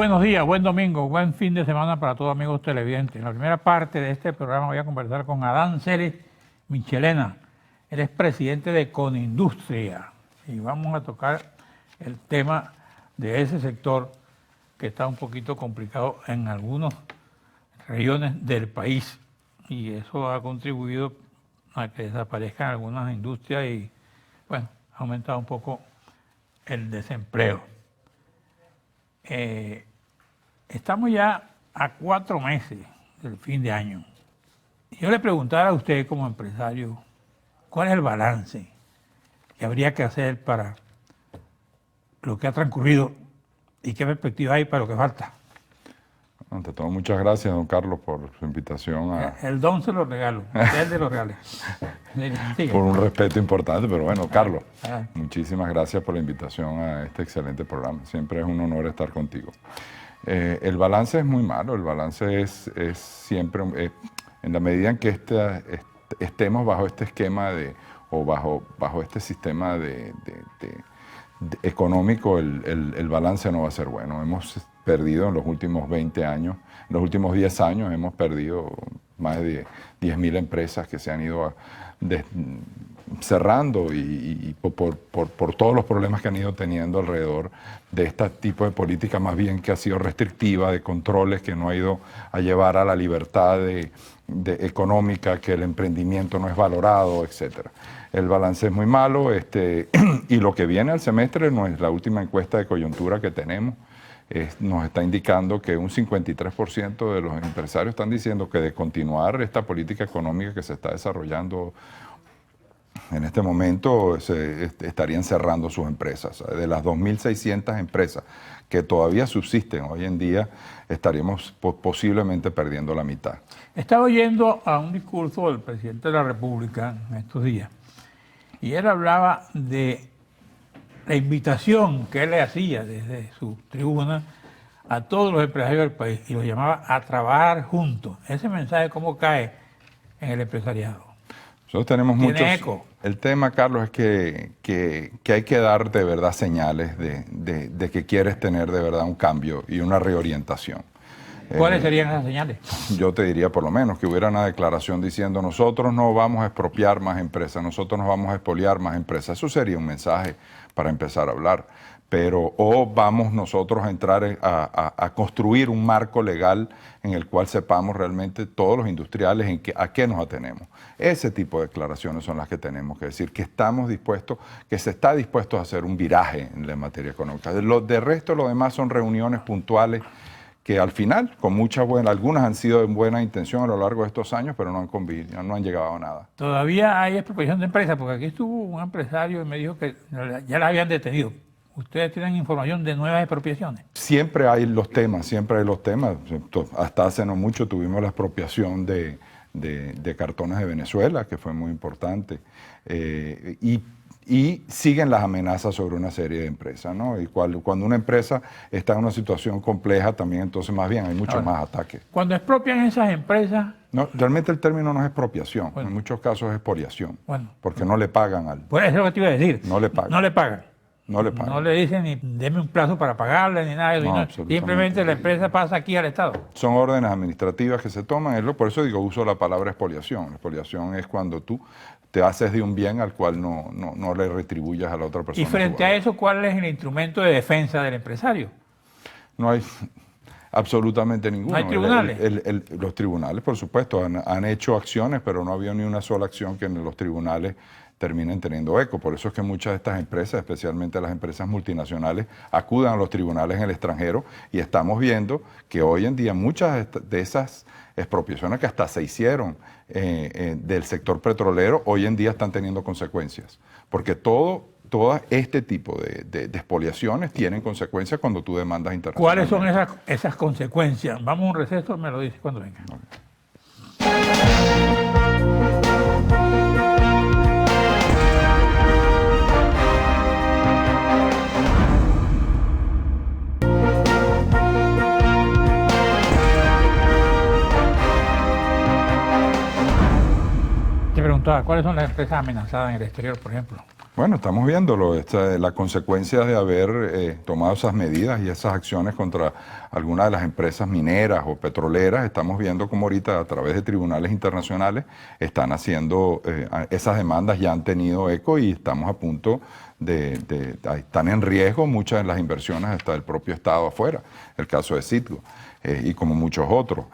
Buenos días, buen domingo, buen fin de semana para todos amigos televidentes. En la primera parte de este programa voy a conversar con Adán Ceres Michelena. Él es presidente de Conindustria y vamos a tocar el tema de ese sector que está un poquito complicado en algunas regiones del país y eso ha contribuido a que desaparezcan algunas industrias y, bueno, ha aumentado un poco el desempleo. Estamos ya a 4 meses del fin de año. Yo le preguntara a usted como empresario, ¿cuál es el balance que habría que hacer para lo que ha transcurrido y qué perspectiva hay para lo que falta? Ante todo, muchas gracias, don Carlos, por su invitación. El don se lo regalo, usted de los reales. Por un respeto importante, pero bueno, Carlos, muchísimas gracias por la invitación a este excelente programa. Siempre es un honor estar contigo. El balance es muy malo, el balance es siempre, en la medida en que estemos bajo este esquema o bajo este sistema económico, el balance no va a ser bueno. Hemos perdido en los últimos 20 años, en los últimos 10 años hemos perdido más de 10.000 empresas que se han ido cerrando y por todos los problemas que han ido teniendo alrededor de este tipo de política más bien que ha sido restrictiva, de controles que no ha ido a llevar a la libertad económica, que el emprendimiento no es valorado, etc. El balance es muy malo y lo que viene al semestre no es la última encuesta de coyuntura que tenemos. Nos está indicando que un 53% de los empresarios están diciendo que de continuar esta política económica que se está desarrollando en este momento estarían cerrando sus empresas. De las 2.600 empresas que todavía subsisten hoy en día, estaríamos posiblemente perdiendo la mitad. Estaba oyendo a un discurso del presidente de la República en estos días y él hablaba de la invitación que él le hacía desde su tribuna a todos los empresarios del país y los llamaba a trabajar juntos. Ese mensaje, ¿cómo cae en el empresariado? Nosotros tenemos muchos. ¿Tiene eco? El tema, Carlos, es que hay que dar de verdad señales de que quieres tener de verdad un cambio y una reorientación. ¿Cuáles serían esas señales? Yo te diría por lo menos que hubiera una declaración diciendo nosotros no vamos a expropiar más empresas, nosotros no vamos a expoliar más empresas. Eso sería un mensaje para empezar a hablar. Pero vamos nosotros a entrar a construir un marco legal en el cual sepamos realmente todos los industriales a qué nos atenemos. Ese tipo de declaraciones son las que tenemos que decir, que estamos dispuestos, que se está dispuesto a hacer un viraje en la materia económica. De resto, lo demás son reuniones puntuales que al final, con mucha algunas han sido de buena intención a lo largo de estos años, pero no han llegado a nada. Todavía hay expropiación de empresas, porque aquí estuvo un empresario y me dijo que ya la habían detenido. ¿Ustedes tienen información de nuevas expropiaciones? Siempre hay los temas, siempre hay los temas. Hasta hace no mucho tuvimos la expropiación de cartones de Venezuela, que fue muy importante. Y siguen las amenazas sobre una serie de empresas, ¿no? Y cuando una empresa está en una situación compleja, también entonces más bien hay muchos más ataques. Cuando expropian esas empresas... No, realmente el término no es expropiación, en muchos casos es expoliación, porque no le pagan al... Pues eso es lo que te iba a decir. No le pagan. No le pagan. No le pagan. No le dicen ni deme un plazo para pagarle ni nada de eso. No, simplemente la empresa pasa aquí al Estado. Son órdenes administrativas que se toman, por eso uso la palabra expoliación. La expoliación es cuando tú te haces de un bien al cual no le retribuyas a la otra persona. Y frente a eso, ¿cuál es el instrumento de defensa del empresario? No hay absolutamente ninguno. ¿No hay tribunales? Los tribunales, por supuesto, han hecho acciones, pero no ha habido ni una sola acción que en los tribunales terminen teniendo eco. Por eso es que muchas de estas empresas, especialmente las empresas multinacionales, acuden a los tribunales en el extranjero y estamos viendo que hoy en día muchas de esas expropiaciones que hasta se hicieron del sector petrolero, hoy en día están teniendo consecuencias. Porque todo este tipo de expoliaciones tienen consecuencias cuando tú demandas internacionalmente. ¿Cuáles son esas consecuencias? Vamos a un receso, me lo dices cuando venga. Okay. Te preguntaba, ¿cuáles son las empresas amenazadas en el exterior, por ejemplo? Bueno, estamos viéndolo, la consecuencia de haber tomado esas medidas y esas acciones contra algunas de las empresas mineras o petroleras. Estamos viendo cómo ahorita a través de tribunales internacionales están haciendo, esas demandas ya han tenido eco y estamos a punto están en riesgo muchas de las inversiones hasta el propio Estado afuera, el caso de Citgo y como muchos otros.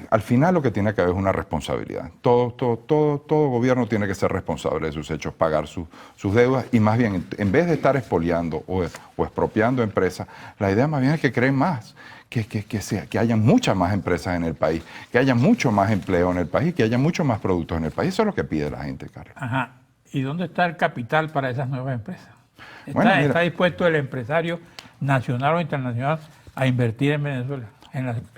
Al final lo que tiene que haber es una responsabilidad. Todo gobierno tiene que ser responsable de sus hechos, pagar sus deudas y más bien, en vez de estar expoliando o expropiando empresas, la idea más bien es que creen más, que haya muchas más empresas en el país, que haya mucho más empleo en el país, que haya mucho más productos en el país. Eso es lo que pide la gente, Carlos. Ajá. ¿Y dónde está el capital para esas nuevas empresas? Bueno, mira, ¿Está dispuesto el empresario nacional o internacional a invertir en Venezuela?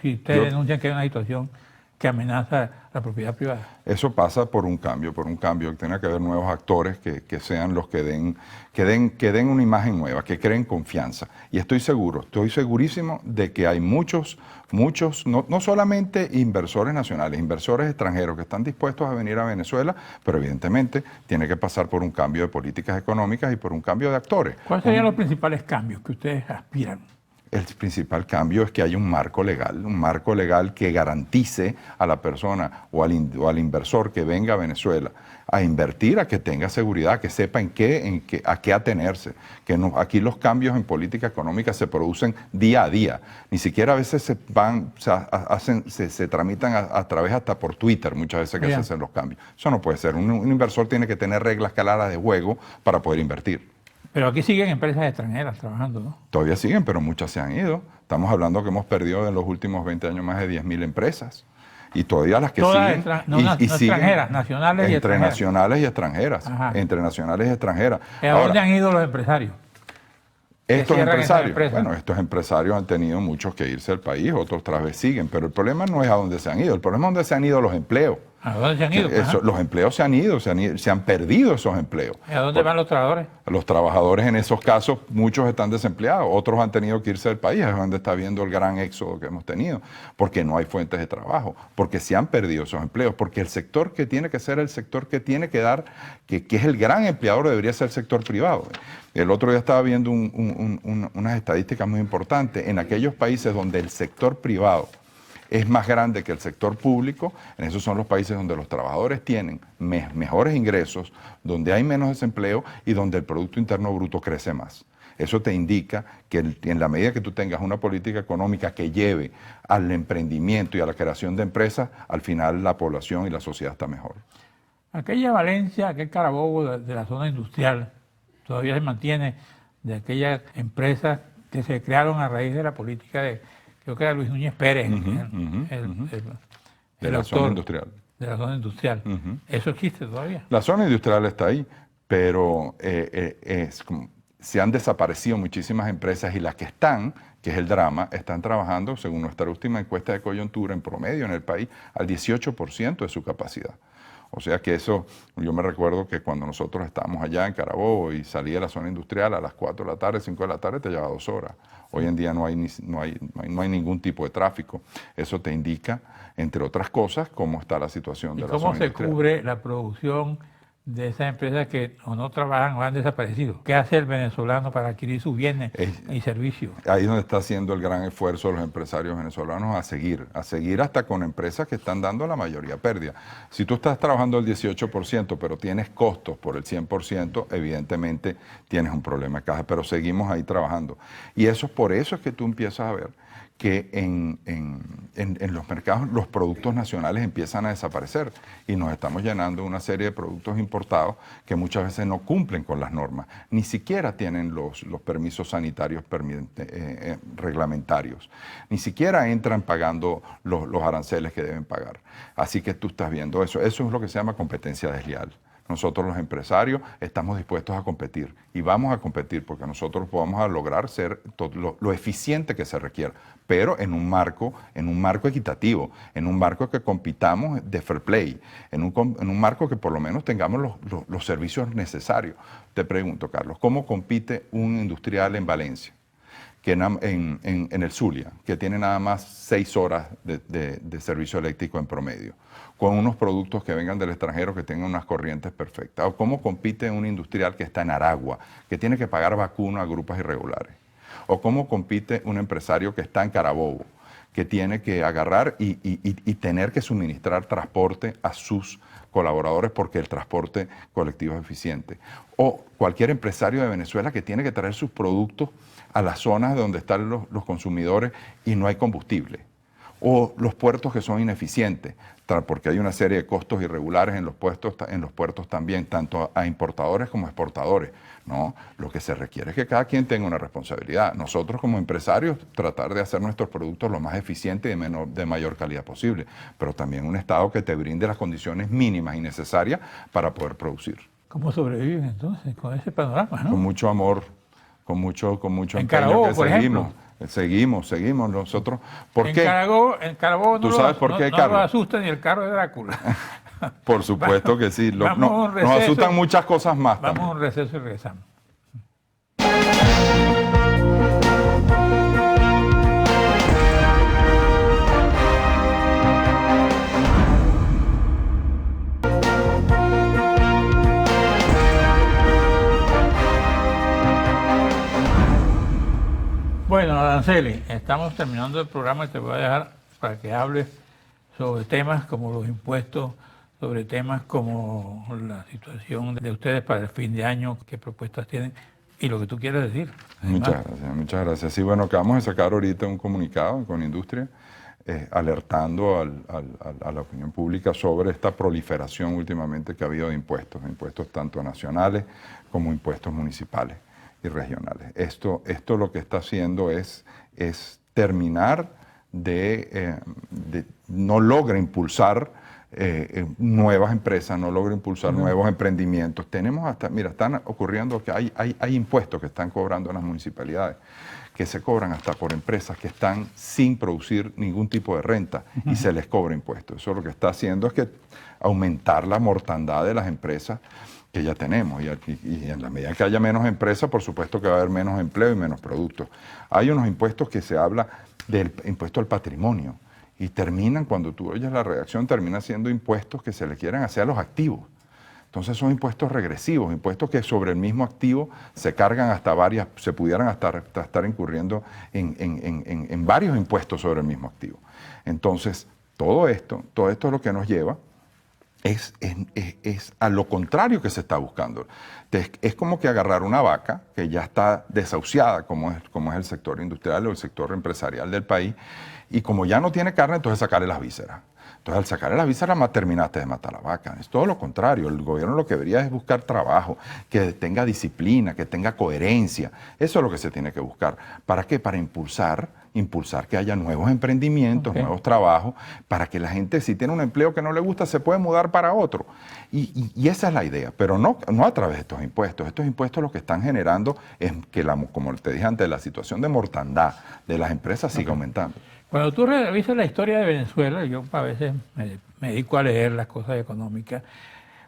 Si ustedes denuncian que hay una situación que amenaza la propiedad privada. Eso pasa por un cambio, que tenga que haber nuevos actores que sean los que den una imagen nueva, que creen confianza. Y estoy segurísimo de que hay muchos, no solamente inversores nacionales, inversores extranjeros que están dispuestos a venir a Venezuela, pero evidentemente tiene que pasar por un cambio de políticas económicas y por un cambio de actores. ¿Cuáles serían los principales cambios que ustedes aspiran? El principal cambio es que haya un marco legal que garantice a la persona o al inversor que venga a Venezuela a invertir, a que tenga seguridad, que sepa a qué atenerse. Aquí los cambios en política económica se producen día a día. Ni siquiera a veces se tramitan a través hasta por Twitter, muchas veces que se hacen los cambios. Eso no puede ser. Un inversor tiene que tener reglas claras de juego para poder invertir. Pero aquí siguen empresas extranjeras trabajando, ¿no? Todavía siguen, pero muchas se han ido. Estamos hablando que hemos perdido en los últimos 20 años más de 10.000 empresas. Y todavía las que siguen... no extranjeras, nacionales y extranjeras. Entre nacionales y extranjeras. Ajá. Entre nacionales y extranjeras. ¿A dónde han ido los empresarios? Estos empresarios han tenido muchos que irse del país, otros otra vez siguen. Pero el problema no es a dónde se han ido. El problema es a dónde se han ido los empleos. ¿A dónde se han ido? Los empleos se han ido, se han perdido esos empleos. ¿Y a dónde van los trabajadores? Los trabajadores en esos casos, muchos están desempleados, otros han tenido que irse del país, es donde está viendo el gran éxodo que hemos tenido, porque no hay fuentes de trabajo, porque se han perdido esos empleos, porque el sector que tiene que ser el sector que tiene que dar, que es el gran empleador, debería ser el sector privado. El otro día estaba viendo unas estadísticas muy importantes. En aquellos países donde el sector privado es más grande que el sector público, en esos son los países donde los trabajadores tienen mejores ingresos, donde hay menos desempleo y donde el Producto Interno Bruto crece más. Eso te indica que en la medida que tú tengas una política económica que lleve al emprendimiento y a la creación de empresas, al final la población y la sociedad está mejor. Aquella Valencia, aquel Carabobo de la zona industrial, todavía se mantiene de aquellas empresas que se crearon a raíz de la política de, creo que era Luis Núñez Pérez, de la zona industrial. De la zona industrial. ¿Eso existe todavía? La zona industrial está ahí, pero se han desaparecido muchísimas empresas y las que están, que es el drama, están trabajando, según nuestra última encuesta de coyuntura, en promedio en el país, al 18% de su capacidad. O sea que eso, yo me recuerdo que cuando nosotros estábamos allá en Carabobo y salía de la zona industrial a las 4 de la tarde, 5 de la tarde, te llevaba 2 horas. Hoy en día no hay ningún tipo de tráfico. Eso te indica, entre otras cosas, cómo está la situación de la zona industrial. ¿Y cómo se cubre la producción de esas empresas que o no trabajan o han desaparecido? ¿Qué hace el venezolano para adquirir sus bienes y servicios? Ahí es donde está haciendo el gran esfuerzo de los empresarios venezolanos a seguir hasta con empresas que están dando la mayoría pérdida. Si tú estás trabajando el 18%, pero tienes costos por el 100%, evidentemente tienes un problema de caja, pero seguimos ahí trabajando. Y por eso es que tú empiezas a ver que en los mercados los productos nacionales empiezan a desaparecer y nos estamos llenando una serie de productos importados que muchas veces no cumplen con las normas, ni siquiera tienen los permisos sanitarios reglamentarios, ni siquiera entran pagando los aranceles que deben pagar. Así que tú estás viendo eso es lo que se llama competencia desleal. Nosotros los empresarios estamos dispuestos a competir y vamos a competir porque nosotros vamos a lograr ser lo eficiente que se requiera, pero en un marco equitativo, en un marco que compitamos de fair play, en un marco que por lo menos tengamos los servicios necesarios. Te pregunto, Carlos, ¿cómo compite un industrial en Valencia que en el Zulia, que tiene nada más 6 horas de servicio eléctrico en promedio, con unos productos que vengan del extranjero que tengan unas corrientes perfectas. O cómo compite un industrial que está en Aragua, que tiene que pagar vacuno a grupos irregulares. O cómo compite un empresario que está en Carabobo, que tiene que agarrar y tener que suministrar transporte a sus colaboradores porque el transporte colectivo es eficiente. O cualquier empresario de Venezuela que tiene que traer sus productos a las zonas donde están los consumidores y no hay combustible. O los puertos que son ineficientes, porque hay una serie de costos irregulares en los puertos también, tanto a importadores como a exportadores. No, lo que se requiere es que cada quien tenga una responsabilidad. Nosotros como empresarios tratar de hacer nuestros productos lo más eficiente y de mayor calidad posible, pero también un Estado que te brinde las condiciones mínimas y necesarias para poder producir. ¿Cómo sobreviven entonces con ese panorama, no? Con mucho amor, con mucho En empeño Carabobo, que por seguimos. ejemplo. Seguimos nosotros. ¿Por En qué? Carabobo ¿Tú sabes por qué, no Carlos? lo asusta ni el carro de Drácula. Por supuesto que sí. Vamos a un Nos receso. asustan muchas cosas más Vamos a también. un receso y regresamos. Bueno, Aranceli, estamos terminando el programa y te voy a dejar para que hables sobre temas como los impuestos, sobre temas como la situación de ustedes para el fin de año, qué propuestas tienen y lo que tú quieras decir. Muchas gracias. Sí, bueno, acabamos de sacar ahorita un comunicado con Industria alertando a la opinión pública sobre esta proliferación últimamente que ha habido de impuestos tanto nacionales como impuestos municipales y regionales. Esto lo que está haciendo es terminar no logra impulsar nuevas empresas, no logra impulsar nuevos emprendimientos. Tenemos están ocurriendo que hay impuestos que están cobrando en las municipalidades, que se cobran hasta por empresas que están sin producir ningún tipo de renta y se les cobra impuestos. Eso lo que está haciendo es que aumentar la mortandad de las empresas que ya tenemos y en la medida que haya menos empresas, por supuesto que va a haber menos empleo y menos productos. Hay unos impuestos que se habla del impuesto al patrimonio y terminan, cuando tú oyes la redacción, terminan siendo impuestos que se le quieren hacer a los activos. Entonces son impuestos regresivos, impuestos que sobre el mismo activo se cargan hasta se pudieran hasta estar incurriendo en varios impuestos sobre el mismo activo. Entonces, todo esto es lo que nos lleva es a lo contrario que se está buscando. Es como que agarrar una vaca que ya está desahuciada, como es el sector industrial o el sector empresarial del país, y como ya no tiene carne, entonces sacarle las vísceras. Entonces, al sacarle las vísceras, terminaste de matar a la vaca. Es todo lo contrario. El gobierno lo que debería es buscar trabajo, que tenga disciplina, que tenga coherencia. Eso es lo que se tiene que buscar. ¿Para qué? Para impulsar que haya nuevos emprendimientos, nuevos trabajos, para que la gente, si tiene un empleo que no le gusta, se puede mudar para otro. Y esa es la idea, pero no a través de estos impuestos. Estos impuestos lo que están generando es que, como te dije antes, la situación de mortandad de las empresas sigue aumentando. Cuando tú revisas la historia de Venezuela, yo a veces me dedico a leer las cosas económicas,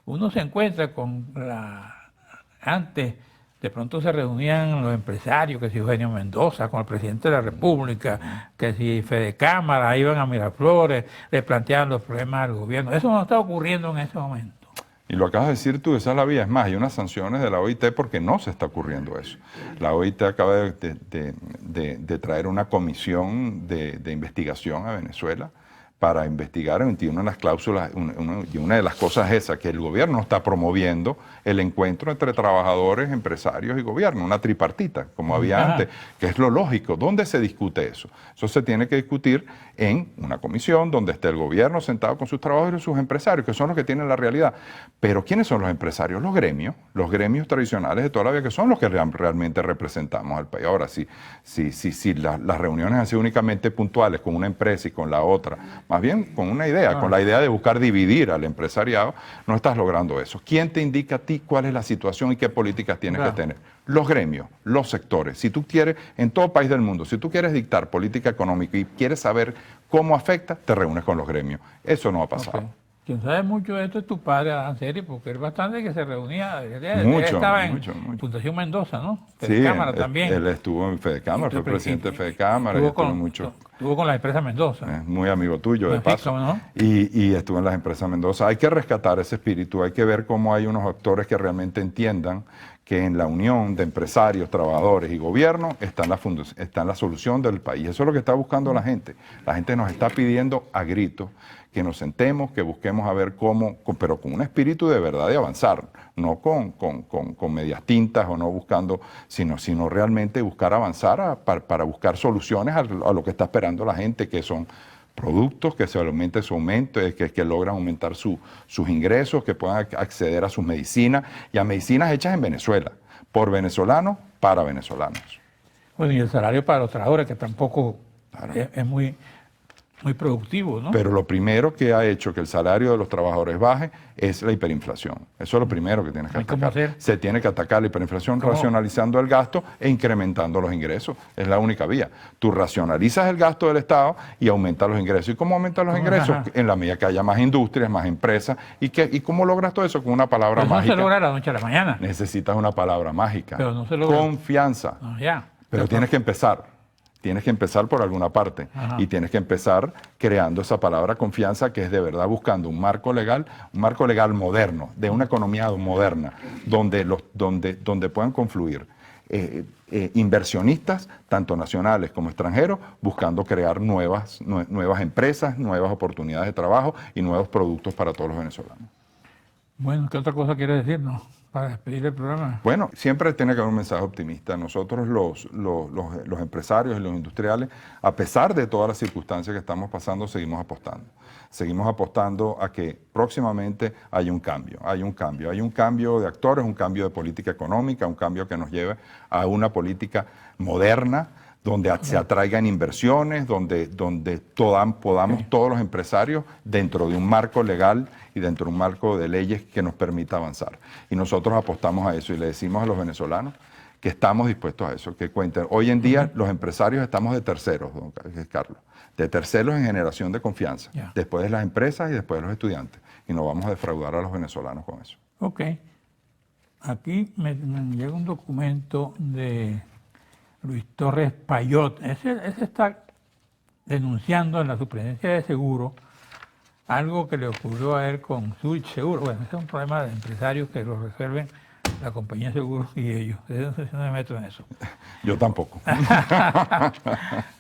uno se encuentra con antes de pronto se reunían los empresarios, que si Eugenio Mendoza con el presidente de la República, que si Fede Cámara, iban a Miraflores, le planteaban los problemas al gobierno. Eso no está ocurriendo en ese momento. Y lo acabas de decir tú, esa es la vía. Es más, hay unas sanciones de la OIT porque no se está ocurriendo eso. La OIT acaba de traer una comisión de investigación a Venezuela para investigar una de las cláusulas, y una de las cosas es esa, que el gobierno está promoviendo el encuentro entre trabajadores, empresarios y gobierno, una tripartita, como había antes, que es lo lógico. ¿Dónde se discute eso? Eso se tiene que discutir en una comisión donde esté el gobierno sentado con sus trabajadores y sus empresarios, que son los que tienen la realidad. Pero ¿quiénes son los empresarios? Los gremios tradicionales de toda la vida, que son los que realmente representamos al país. Ahora, si las reuniones han sido únicamente puntuales con una empresa y con la otra, más bien con una idea, con la idea de buscar dividir al empresariado, no estás logrando eso. ¿Quién te indica a ti cuál es la situación y qué políticas tienes que tener? Los gremios, los sectores. Si tú quieres, en todo país del mundo, si tú quieres dictar política económica y quieres saber cómo afecta, te reúnes con los gremios. Eso no ha pasado. Quien sabe mucho de esto es tu padre, Adán Seri, porque él bastante que se reunía. Él Mucho, estaba en mucho, mucho. Fundación Mendoza, ¿no? Sí, Cámara también. él estuvo en Fedecámara, fue presidente de Fedecámara y estuvo mucho. Estuvo con la empresa Mendoza. Es muy amigo tuyo, de Sí, paso. ¿cómo no? Y estuvo en las empresas Mendoza. Hay que rescatar ese espíritu, hay que ver cómo hay unos actores que realmente entiendan que en la unión de empresarios, trabajadores y gobierno está en la solución del país. Eso es lo que está buscando la gente. La gente nos está pidiendo a gritos que nos sentemos, que busquemos a ver cómo, pero con un espíritu de verdad de avanzar, no con medias tintas o no buscando, sino realmente buscar avanzar para buscar soluciones a lo que está esperando la gente, que son productos, que se aumente su aumento, que logran aumentar sus ingresos, que puedan acceder a sus medicinas y a medicinas hechas en Venezuela, por venezolanos, para venezolanos. Bueno, y el salario para los trabajadores, que tampoco Claro. es muy productivo, ¿no? Pero lo primero que ha hecho que el salario de los trabajadores baje es la hiperinflación. Eso es lo primero que tienes que ¿Y cómo atacar. hacer? Se tiene que atacar la hiperinflación ¿Cómo? racionalizando el gasto e incrementando los ingresos. Es la única vía. Tú racionalizas el gasto del Estado y aumentas los ingresos. ¿Y cómo aumentas los ¿Cómo? ingresos? Ajá. En la medida que haya más industrias, más empresas. ¿Y cómo logras todo eso? Con una palabra Pero eso no mágica. se logra de la noche a la mañana. Necesitas una palabra mágica. Pero no se logra. Confianza. No, ya. Pero tienes que empezar. Tienes que empezar por alguna parte. Ajá. Y tienes que empezar creando esa palabra confianza, que es de verdad buscando un marco legal moderno, de una economía moderna, donde puedan confluir inversionistas, tanto nacionales como extranjeros, buscando crear nuevas empresas, nuevas oportunidades de trabajo y nuevos productos para todos los venezolanos. Bueno, ¿qué otra cosa quieres decirnos para despedir el programa? Bueno, siempre tiene que haber un mensaje optimista. Nosotros los empresarios y los industriales, a pesar de todas las circunstancias que estamos pasando, seguimos apostando. Seguimos apostando a que próximamente haya un cambio. Hay un cambio de actores, un cambio de política económica, un cambio que nos lleve a una política moderna, donde se atraigan inversiones, donde podamos todos los empresarios, dentro de un marco legal y dentro de un marco de leyes que nos permita avanzar. Y nosotros apostamos a eso y le decimos a los venezolanos que estamos dispuestos a eso, que cuenten. Hoy en día los empresarios estamos de terceros, don Carlos, de terceros en generación de confianza, después de las empresas y después de los estudiantes. Y no vamos a defraudar a los venezolanos con eso. Ok. Aquí me llega un documento de Luis Torres Payot. Ese está denunciando en la Superintendencia de Seguro algo que le ocurrió a él con Zurich Seguro. Bueno, ese es un problema de empresarios que lo resuelven la compañía de seguros y ellos. Yo no me meto en eso. Yo tampoco.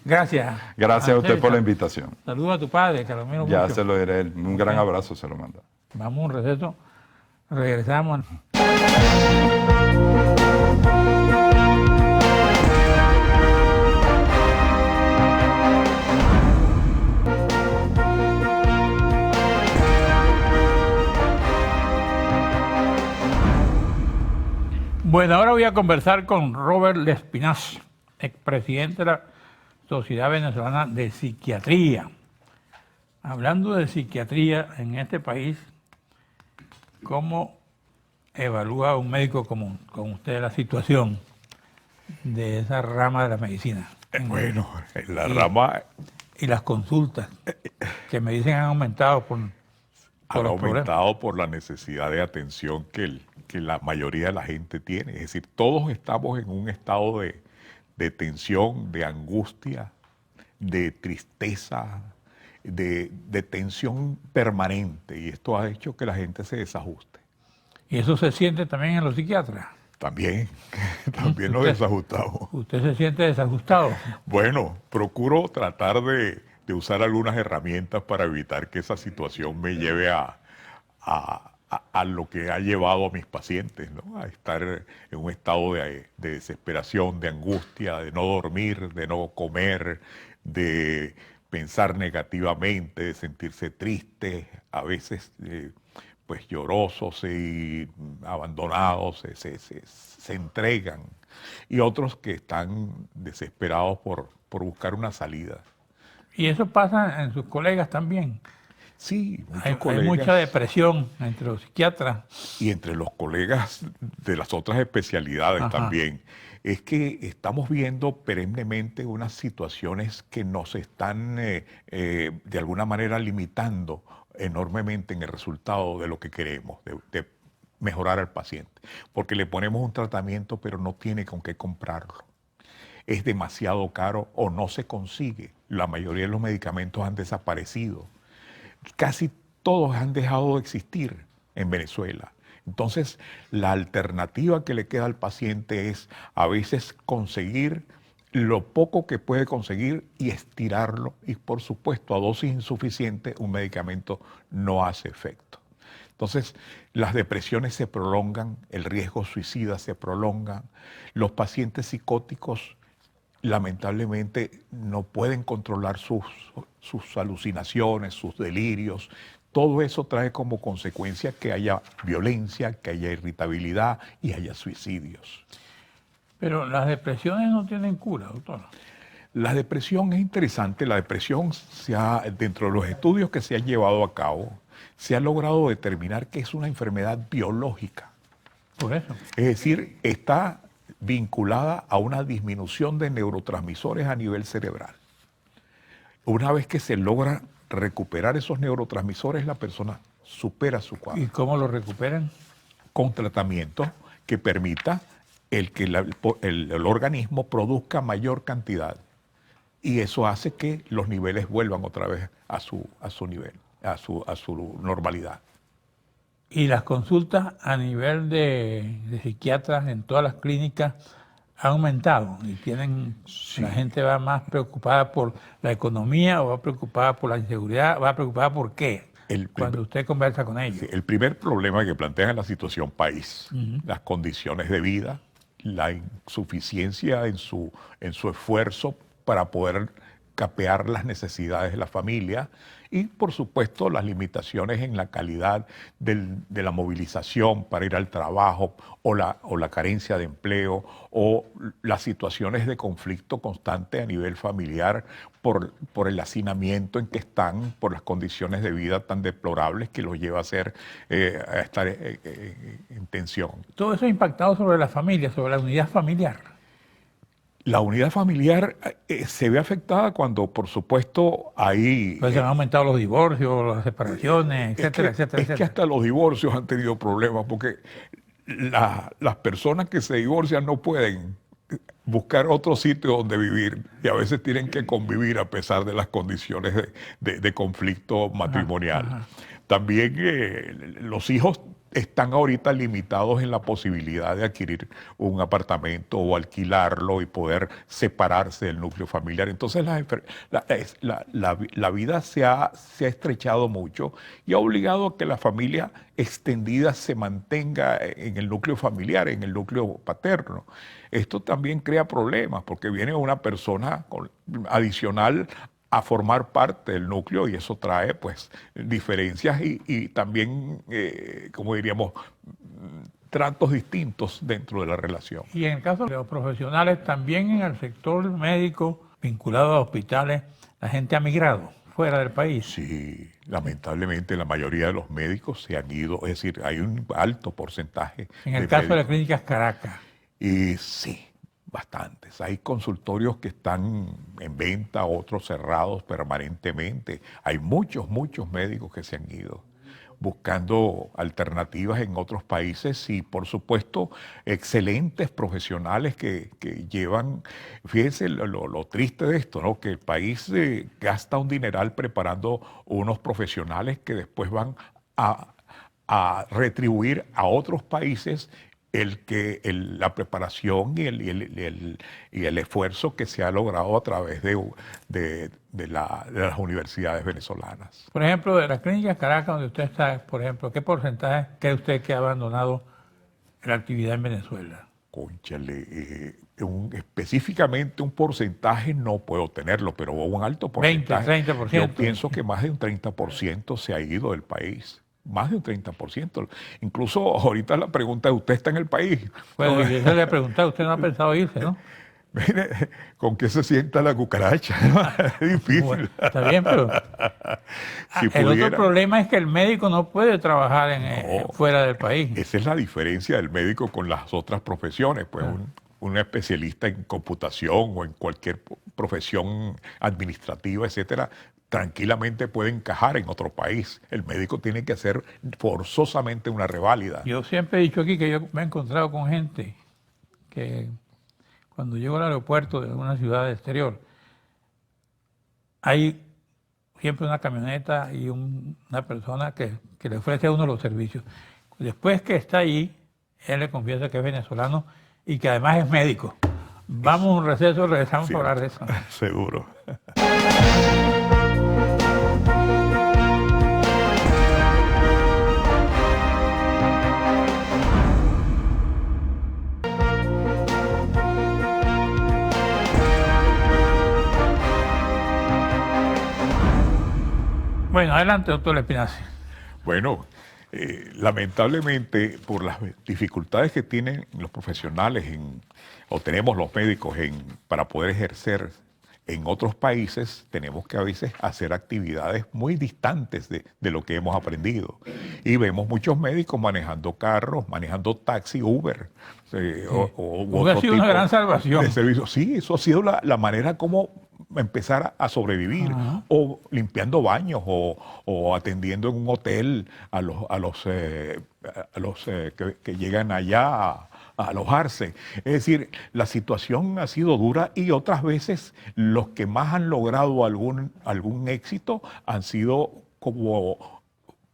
Gracias. Gracias a usted por la invitación. Saludos a tu padre, que lo admiro Ya mucho. se lo diré él. Un gran abrazo se lo manda. Vamos a un receso. Regresamos. Bueno, ahora voy a conversar con Robert Lespinac, expresidente de la Sociedad Venezolana de Psiquiatría. Hablando de psiquiatría en este país, ¿cómo evalúa un médico como usted la situación de esa rama de la medicina? Bueno, en la rama Y las consultas que me dicen han aumentado por han los problemas. aumentado por la necesidad de atención que la mayoría de la gente tiene. Es decir, todos estamos en un estado de tensión, de angustia, de tristeza, de tensión permanente. Y esto ha hecho que la gente se desajuste. Y eso se siente también en los psiquiatras. También nos desajustamos. ¿Usted se siente desajustado? Bueno, procuro tratar de usar algunas herramientas para evitar que esa situación me lleve a lo que ha llevado a mis pacientes, ¿no? A estar en un estado de desesperación, de angustia, de no dormir, de no comer, de pensar negativamente, de sentirse tristes, a veces pues llorosos y abandonados, se entregan, y otros que están desesperados por buscar una salida. Y eso pasa en sus colegas también. Sí, muchos Hay colegas. mucha depresión entre los psiquiatras. Y entre los colegas de las otras especialidades también. Es que estamos viendo perennemente unas situaciones que nos están de alguna manera limitando enormemente en el resultado de lo que queremos, de mejorar al paciente. Porque le ponemos un tratamiento, pero no tiene con qué comprarlo. Es demasiado caro o no se consigue. La mayoría de los medicamentos han desaparecido. Casi todos han dejado de existir en Venezuela. Entonces, la alternativa que le queda al paciente es a veces conseguir lo poco que puede conseguir y estirarlo. Y por supuesto, a dosis insuficiente, un medicamento no hace efecto. Entonces, las depresiones se prolongan, el riesgo suicida se prolonga, los pacientes psicóticos lamentablemente no pueden controlar sus alucinaciones, sus delirios. Todo eso trae como consecuencia que haya violencia, que haya irritabilidad y haya suicidios. Pero las depresiones no tienen cura, doctor. La depresión es interesante. La depresión, dentro de los estudios que se han llevado a cabo, se ha logrado determinar que es una enfermedad biológica. Por eso. Es decir, está vinculada a una disminución de neurotransmisores a nivel cerebral. Una vez que se logra recuperar esos neurotransmisores, la persona supera su cuadro. ¿Y cómo lo recuperan? Con tratamiento que permita que el organismo produzca mayor cantidad. Y eso hace que los niveles vuelvan otra vez a su nivel, a su normalidad. Y las consultas a nivel de psiquiatras en todas las clínicas han aumentado y la gente va más preocupada por la economía o va preocupada por la inseguridad, va preocupada por qué, cuando usted conversa con ellos. El primer problema que plantean es la situación país, las condiciones de vida, la insuficiencia en su esfuerzo para poder capear las necesidades de la familia y, por supuesto, las limitaciones en la calidad de la movilización para ir al trabajo o la carencia de empleo o las situaciones de conflicto constante a nivel familiar por el hacinamiento en que están, por las condiciones de vida tan deplorables que los lleva a estar en tensión. Todo eso ha impactado sobre la familia, sobre la unidad familiar. La unidad familiar se ve afectada cuando, por supuesto, hay... Pues se han aumentado los divorcios, las separaciones, etcétera, etcétera. Es que hasta los divorcios han tenido problemas porque las personas que se divorcian no pueden buscar otro sitio donde vivir y a veces tienen que convivir a pesar de las condiciones de conflicto matrimonial. Ajá. También los hijos están ahorita limitados en la posibilidad de adquirir un apartamento o alquilarlo y poder separarse del núcleo familiar. Entonces la vida se ha estrechado mucho y ha obligado a que la familia extendida se mantenga en el núcleo familiar, en el núcleo paterno. Esto también crea problemas porque viene una persona adicional a formar parte del núcleo y eso trae pues diferencias y también, como diríamos, tratos distintos dentro de la relación. Y en el caso de los profesionales, también en el sector médico vinculado a hospitales, la gente ha migrado fuera del país. Sí, lamentablemente la mayoría de los médicos se han ido, es decir, hay un alto porcentaje. En el caso de las clínicas Caracas. Y sí, bastantes. Hay consultorios que están en venta, otros cerrados permanentemente. Hay muchos médicos que se han ido buscando alternativas en otros países y, por supuesto, excelentes profesionales que llevan, fíjense lo triste de esto, ¿no? Que el país gasta un dineral preparando unos profesionales que después van a retribuir a otros países la preparación y el esfuerzo que se ha logrado a través de las universidades venezolanas. Por ejemplo, de las clínicas Caracas, donde usted está, por ejemplo, ¿qué porcentaje cree usted que ha abandonado la actividad en Venezuela? Cónchale, específicamente un porcentaje no puedo tenerlo, pero un alto porcentaje. 20, 30%. Yo pienso que más de un 30% se ha ido del país. Más de un 30%. Incluso ahorita la pregunta es, ¿usted está en el país? Bueno, yo se le he preguntado, usted no ha pensado irse, ¿no? Mire, ¿con qué se sienta la cucaracha? Es difícil. Bueno, está bien, pero el otro problema es que el médico no puede trabajar fuera del país. Esa es la diferencia del médico con las otras profesiones. Pues un especialista en computación o en cualquier profesión administrativa, etcétera, tranquilamente puede encajar en otro país. El médico tiene que hacer forzosamente una reválida. Yo siempre he dicho aquí que yo me he encontrado con gente que cuando llego al aeropuerto de una ciudad exterior, hay siempre una camioneta y una persona que le ofrece a uno los servicios. Después que está allí, él le confiesa que es venezolano y que además es médico. Vamos a un receso, regresamos Sí, para hablar de eso. seguro. Bueno, adelante, doctor Espinazi. Bueno, lamentablemente por las dificultades que tienen los profesionales o tenemos los médicos para poder ejercer en otros países, tenemos que a veces hacer actividades muy distantes de lo que hemos aprendido. Y vemos muchos médicos manejando carros, manejando taxi, Uber. Uber ha sido una gran salvación. De servicio. Sí, eso ha sido la manera como empezar a sobrevivir, o limpiando baños, o atendiendo en un hotel a los que llegan allá a alojarse. Es decir, la situación ha sido dura y otras veces los que más han logrado algún éxito han sido como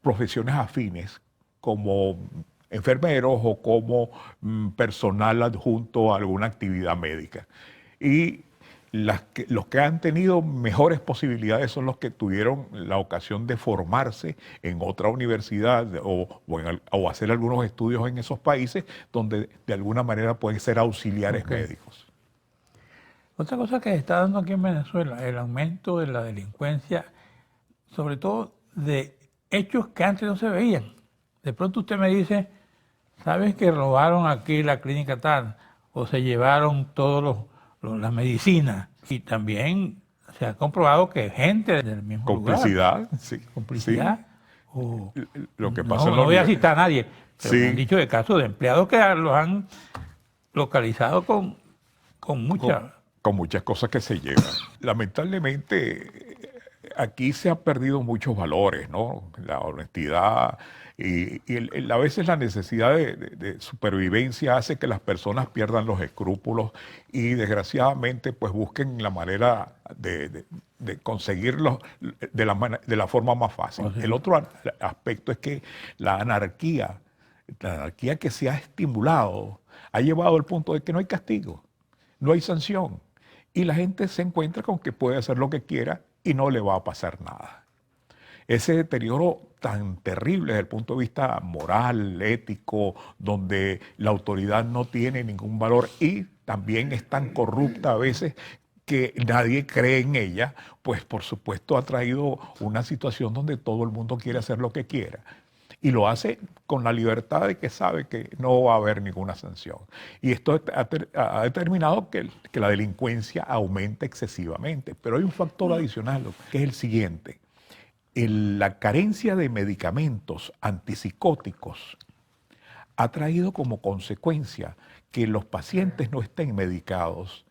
profesiones afines, como enfermeros o como personal adjunto a alguna actividad médica. Y los que han tenido mejores posibilidades son los que tuvieron la ocasión de formarse en otra universidad o hacer algunos estudios en esos países donde de alguna manera pueden ser auxiliares médicos. Otra cosa que se está dando aquí en Venezuela, el aumento de la delincuencia, sobre todo de hechos que antes no se veían. De pronto usted me dice, ¿sabes que robaron aquí la clínica tal? O se llevaron todos las medicinas. Y también se ha comprobado que gente del mismo complicidad, lugar. Sí. Complicidad. Sí. Lo que pasa no voy a citar a nadie, pero Sí. me han dicho de casos de empleados que los han localizado con muchas cosas que se llevan. Lamentablemente, aquí se han perdido muchos valores, ¿no? La honestidad y a veces la necesidad de supervivencia hace que las personas pierdan los escrúpulos y desgraciadamente pues busquen la manera de conseguirlos de la forma más fácil. El otro aspecto es que la anarquía que se ha estimulado ha llevado al punto de que no hay castigo, no hay sanción. Y la gente se encuentra con que puede hacer lo que quiera y no le va a pasar nada. Ese deterioro tan terrible desde el punto de vista moral, ético, donde la autoridad no tiene ningún valor y también es tan corrupta a veces que nadie cree en ella, pues por supuesto ha traído una situación donde todo el mundo quiere hacer lo que quiera. Y lo hace con la libertad de que sabe que no va a haber ninguna sanción. Y esto ha determinado que la delincuencia aumente excesivamente. Pero hay un factor adicional, que es el siguiente. La carencia de medicamentos antipsicóticos ha traído como consecuencia que los pacientes no estén medicados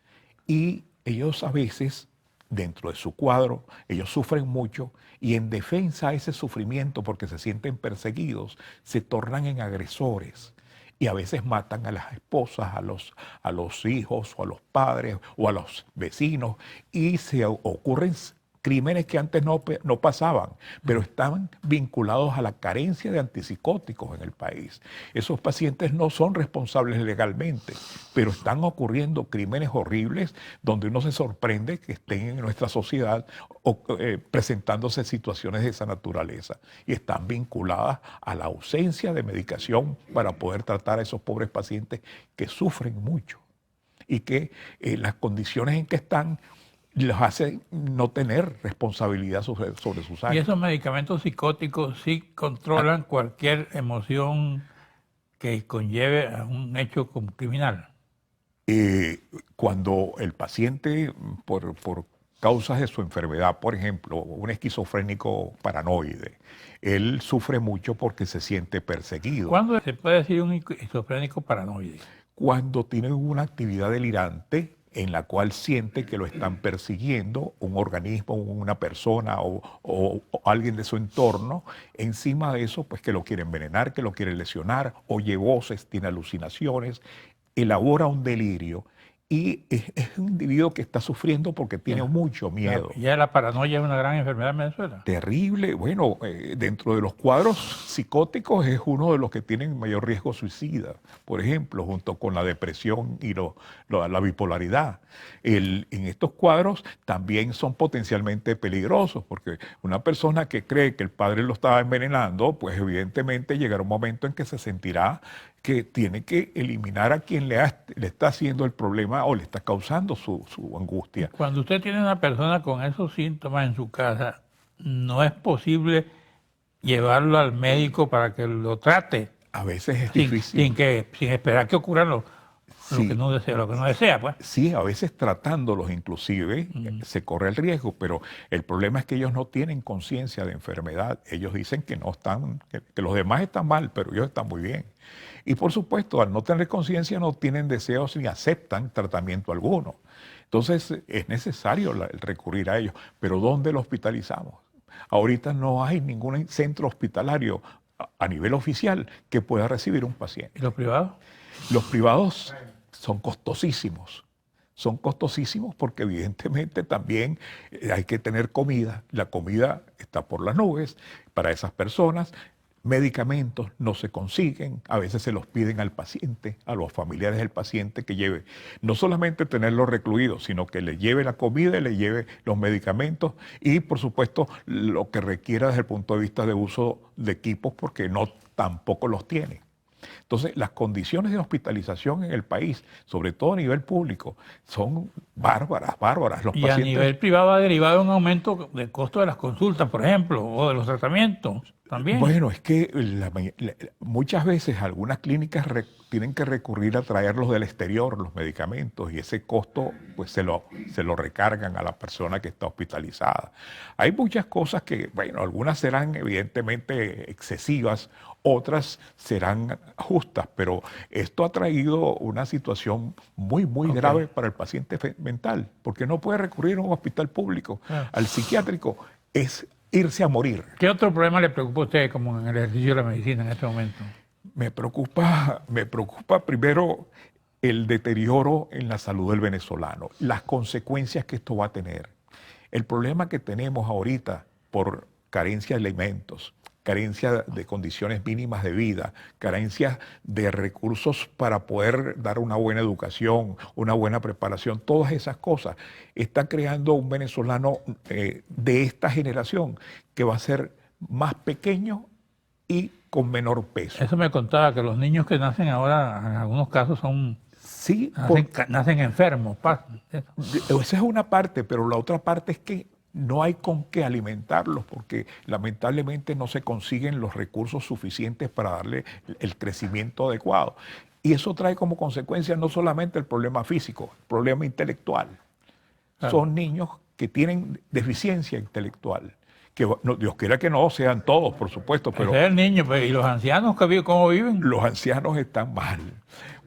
y ellos a veces, dentro de su cuadro, ellos sufren mucho y en defensa a ese sufrimiento porque se sienten perseguidos, se tornan en agresores y a veces matan a las esposas, a los hijos o a los padres o a los vecinos y se ocurren crímenes que antes no pasaban, pero estaban vinculados a la carencia de antipsicóticos en el país. Esos pacientes no son responsables legalmente, pero están ocurriendo crímenes horribles donde uno se sorprende que estén en nuestra sociedad presentándose situaciones de esa naturaleza y están vinculadas a la ausencia de medicación para poder tratar a esos pobres pacientes que sufren mucho y que las condiciones en que están los hace no tener responsabilidad sobre sus actos. Y esos medicamentos psicóticos sí controlan cualquier emoción que conlleve a un hecho como criminal. Cuando el paciente, por causas de su enfermedad, por ejemplo, un esquizofrénico paranoide, él sufre mucho porque se siente perseguido. ¿Cuándo se puede decir un esquizofrénico paranoide? Cuando tiene una actividad delirante en la cual siente que lo están persiguiendo un organismo, una persona o alguien de su entorno. Encima de eso, pues que lo quiere envenenar, que lo quiere lesionar, oye voces, tiene alucinaciones, elabora un delirio y es un individuo que está sufriendo porque tiene mucho miedo. Ya la paranoia es una gran enfermedad en Venezuela. Terrible. Bueno, dentro de los cuadros psicóticos es uno de los que tienen mayor riesgo suicida, por ejemplo, junto con la depresión y la bipolaridad. En estos cuadros también son potencialmente peligrosos, porque una persona que cree que el padre lo estaba envenenando, pues evidentemente llegará un momento en que se sentirá que tiene que eliminar a quien le está haciendo el problema o le está causando su angustia. Cuando usted tiene una persona con esos síntomas en su casa, no es posible llevarlo al médico para que lo trate A veces es sin, difícil. sin esperar que ocurra lo Sí. que no desea, pues. Sí, a veces tratándolos inclusive se corre el riesgo, pero el problema es que ellos no tienen conciencia de enfermedad. Ellos dicen que no están, que los demás están mal, pero ellos están muy bien. Y por supuesto, al no tener conciencia no tienen deseos ni aceptan tratamiento alguno. Entonces es necesario el recurrir a ellos. Pero ¿dónde lo hospitalizamos? Ahorita no hay ningún centro hospitalario a nivel oficial que pueda recibir un paciente. ¿Y los privados? Los privados son costosísimos. Son costosísimos porque evidentemente también hay que tener comida. La comida está por las nubes para esas personas. Medicamentos no se consiguen, a veces se los piden al paciente, a los familiares del paciente que lleve, no solamente tenerlo recluido, sino que le lleve la comida y le lleve los medicamentos y por supuesto lo que requiera desde el punto de vista de uso de equipos porque no tampoco los tiene. Entonces, las condiciones de hospitalización en el país, sobre todo a nivel público, son bárbaras. Los Y pacientes, a nivel privado ha derivado un aumento del costo de las consultas, por ejemplo, o de los tratamientos también. Bueno, es que muchas veces algunas clínicas tienen que recurrir a traerlos del exterior, los medicamentos, y ese costo pues se lo recargan a la persona que está hospitalizada. Hay muchas cosas que, bueno, algunas serán evidentemente excesivas, otras serán justas, pero esto ha traído una situación muy grave para el paciente mental, porque no puede recurrir a un hospital público. Al psiquiátrico es irse a morir. ¿Qué otro problema le preocupa a usted como en el ejercicio de la medicina en este momento? Me preocupa primero el deterioro en la salud del venezolano, las consecuencias que esto va a tener. El problema que tenemos ahorita por carencia de alimentos, carencia de condiciones mínimas de vida, carencia de recursos para poder dar una buena educación, una buena preparación, todas esas cosas, está creando un venezolano de esta generación que va a ser más pequeño y con menor peso. Eso me contaba, que los niños que nacen ahora, en algunos casos, Sí, nacen enfermos. esa es una parte, pero la otra parte es que no hay con qué alimentarlos porque lamentablemente no se consiguen los recursos suficientes para darle el crecimiento adecuado. Y eso trae como consecuencia no solamente el problema físico, el problema intelectual. Claro. Son niños que tienen deficiencia intelectual. Que no, Dios quiera que no sean todos, por supuesto, pero... Ese es el niño, ¿y los ancianos cómo viven? Los ancianos están mal,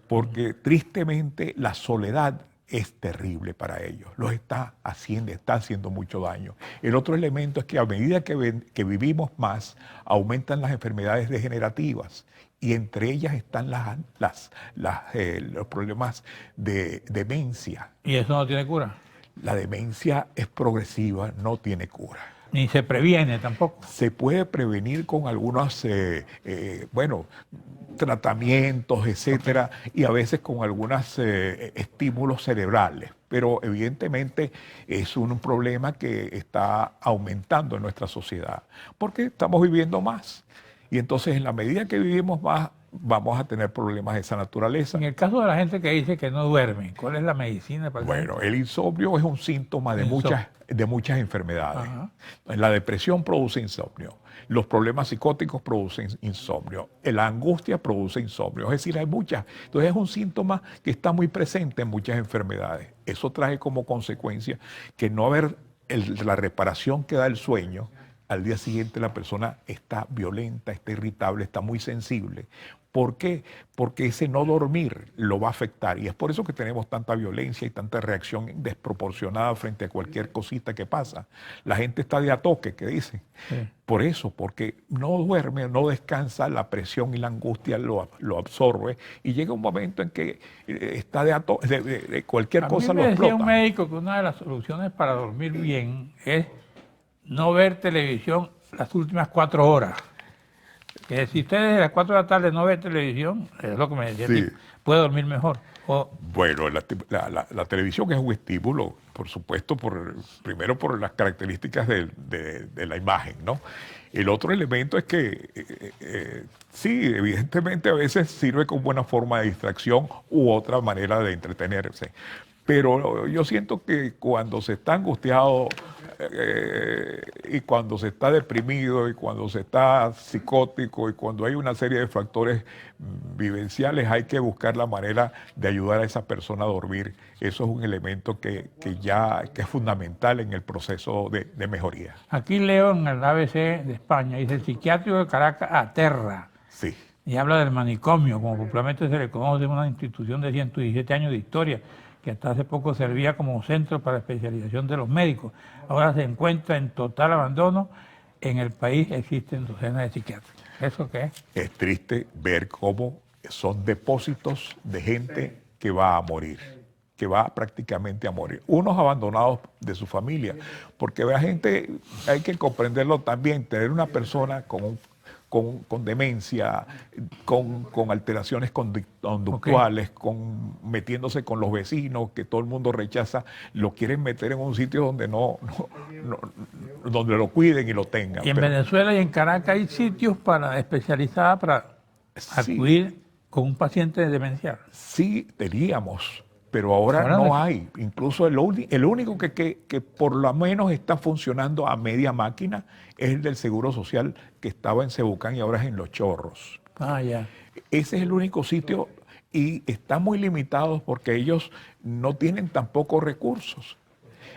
porque tristemente la soledad es terrible para ellos, los está haciendo mucho daño. El otro elemento es que a medida que vivimos más, aumentan las enfermedades degenerativas y entre ellas están los problemas de demencia. ¿Y eso no tiene cura? La demencia es progresiva, no tiene cura. Ni se previene tampoco. Se puede prevenir con algunos, tratamientos, etcétera, y a veces con algunos estímulos cerebrales. Pero evidentemente es un problema que está aumentando en nuestra sociedad, porque estamos viviendo más. Y entonces en la medida que vivimos más, vamos a tener problemas de esa naturaleza. En el caso de la gente que dice que no duerme, ¿cuál es la medicina para Bueno, el insomnio es un síntoma de muchas enfermedades. Ajá. La depresión produce insomnio. Los problemas psicóticos producen insomnio. La angustia produce insomnio. Es decir, hay muchas. Entonces es un síntoma que está muy presente en muchas enfermedades. Eso trae como consecuencia que no haber la reparación que da el sueño, al día siguiente la persona está violenta, está irritable, está muy sensible. ¿Por qué? Porque ese no dormir lo va a afectar y es por eso que tenemos tanta violencia y tanta reacción desproporcionada frente a cualquier cosita que pasa. La gente está de a toque, que dicen. Sí. Por eso, porque no duerme, no descansa, la presión y la angustia lo absorbe y llega un momento en que está de cualquier A cosa mí lo me decía un explota. médico que una de las soluciones para dormir bien es no ver televisión las últimas 4 horas. Que si usted desde las 4 de la tarde no ve televisión, es lo que me decía, Sí. puede dormir mejor. Bueno, la televisión es un estímulo, por supuesto, primero por las características de la imagen, ¿no? El otro elemento es que, sí, evidentemente a veces sirve como una forma de distracción u otra manera de entretenerse. Pero yo siento que cuando se está angustiado y cuando se está deprimido y cuando se está psicótico y cuando hay una serie de factores vivenciales, hay que buscar la manera de ayudar a esa persona a dormir. Eso es un elemento que es fundamental en el proceso de mejoría. Aquí leo en el ABC de España, dice el psiquiátrico de Caracas aterra Sí. y habla del manicomio, como popularmente se le conoce, una institución de 117 años de historia que hasta hace poco servía como centro para especialización de los médicos. Ahora se encuentra en total abandono. En el país existen docenas de psiquiatras. ¿Eso qué es? Es triste ver cómo son depósitos de gente que va a morir, que va prácticamente a morir. Unos abandonados de su familia, porque la gente, hay que comprenderlo también, tener una persona con demencia, con alteraciones conductuales, metiéndose con los vecinos, que todo el mundo rechaza, lo quieren meter en un sitio donde donde lo cuiden y lo tengan. Y en Pero Venezuela y en Caracas hay sitios especializados para sí, acudir con un paciente demencial. sí teníamos, pero ahora Ahora no no. hay. Incluso el único que por lo menos está funcionando a media máquina es el del Seguro Social que estaba en Cebucán y ahora es en Los Chorros. Ah, ya. Ese es el único sitio y están muy limitados porque ellos no tienen tampoco recursos.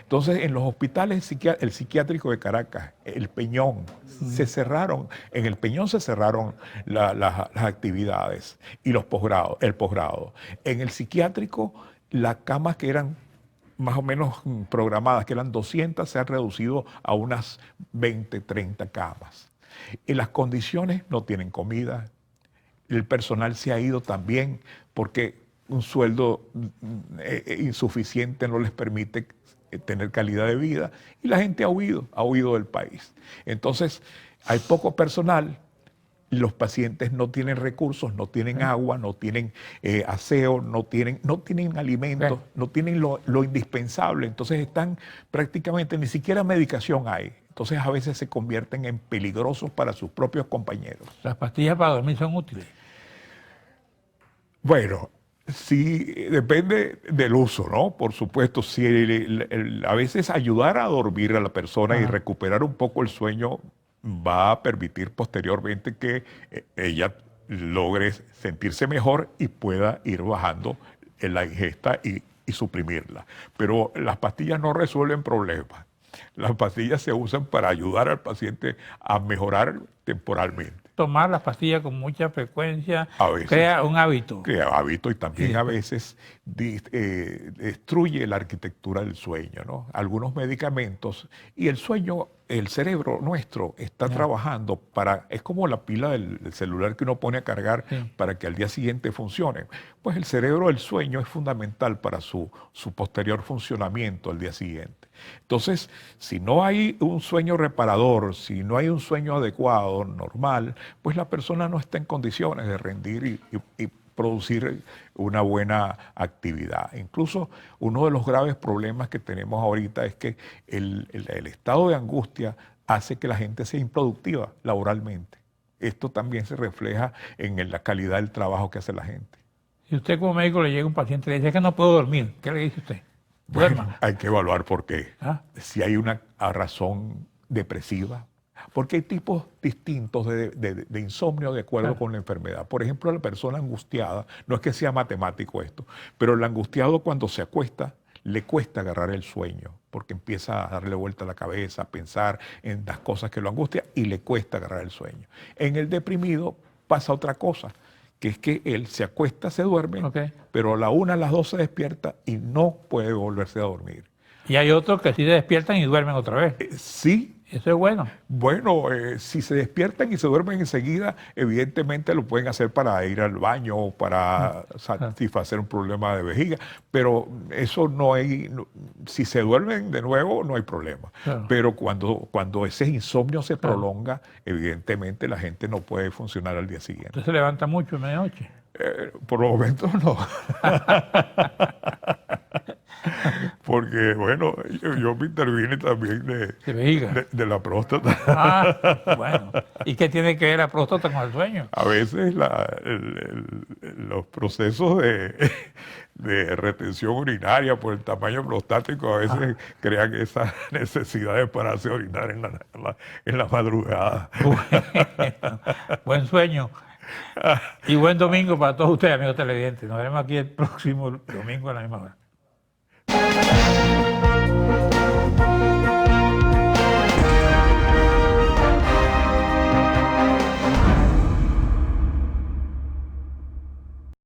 Entonces, en los hospitales, el psiquiátrico de Caracas, el Peñón, se cerraron. En el Peñón se cerraron las actividades y el posgrado. En el psiquiátrico, las camas que eran más o menos programadas, que eran 200, se han reducido a unas 20, 30 camas. Y las condiciones no tienen comida, el personal se ha ido también porque un sueldo insuficiente no les permite tener calidad de vida y la gente ha huido del país. Entonces, hay poco personal, los pacientes no tienen recursos, no tienen agua, no tienen aseo, no tienen alimentos, no tienen lo indispensable, entonces están prácticamente, ni siquiera medicación hay. Entonces a veces se convierten en peligrosos para sus propios compañeros. Las pastillas para dormir son útiles. Bueno, sí, depende del uso, ¿no? Por supuesto, si a veces ayudar a dormir a la persona y recuperar un poco el sueño va a permitir posteriormente que ella logre sentirse mejor y pueda ir bajando en la ingesta y suprimirla. Pero las pastillas no resuelven problemas. Las pastillas se usan para ayudar al paciente a mejorar temporalmente. Tomar las pastillas con mucha frecuencia A veces. crea un hábito. Crea hábito y también Sí. a veces destruye la arquitectura del sueño, ¿no? Algunos medicamentos y el sueño, el cerebro nuestro está trabajando es como la pila del celular que uno pone a cargar para que al día siguiente funcione. Pues el cerebro del sueño es fundamental para su posterior funcionamiento al día siguiente. Entonces, si no hay un sueño reparador, si no hay un sueño adecuado, normal, pues la persona no está en condiciones de rendir y producir una buena actividad. Incluso uno de los graves problemas que tenemos ahorita es que el estado de angustia hace que la gente sea improductiva laboralmente. Esto también se refleja en la calidad del trabajo que hace la gente. Si usted como médico le llega un paciente y le dice que no puedo dormir, ¿qué le dice usted? Duerma. Bueno, hay que evaluar por qué. ¿Ah? Si hay una razón depresiva, porque hay tipos distintos de insomnio de acuerdo con la enfermedad. Por ejemplo, la persona angustiada, no es que sea matemático esto, pero el angustiado cuando se acuesta le cuesta agarrar el sueño, porque empieza a darle vuelta a la cabeza, a pensar en las cosas que lo angustian y le cuesta agarrar el sueño. En el deprimido pasa otra cosa, que es que él se acuesta, se duerme, Ok. pero a la 1, a las 2 se despierta y no puede volverse a dormir. Y hay otros que sí se despiertan y duermen otra vez. Sí. Eso es bueno. Bueno, si se despiertan y se duermen enseguida, evidentemente lo pueden hacer para ir al baño o para satisfacer un problema de vejiga, pero eso no hay, si se duermen de nuevo no hay problema. Claro. Pero cuando ese insomnio se prolonga, evidentemente la gente no puede funcionar al día siguiente. Usted se levanta mucho a medianoche. Por los momentos no. Porque, bueno, yo me intervine también De vejiga. de la próstata. Ah, bueno. ¿Y qué tiene que ver la próstata con el sueño? A veces los procesos de retención urinaria por el tamaño prostático a veces crean esa necesidad de pararse a orinar en la madrugada. Bueno, buen sueño. Y buen domingo para todos ustedes, amigos televidentes. Nos veremos aquí el próximo domingo a la misma hora.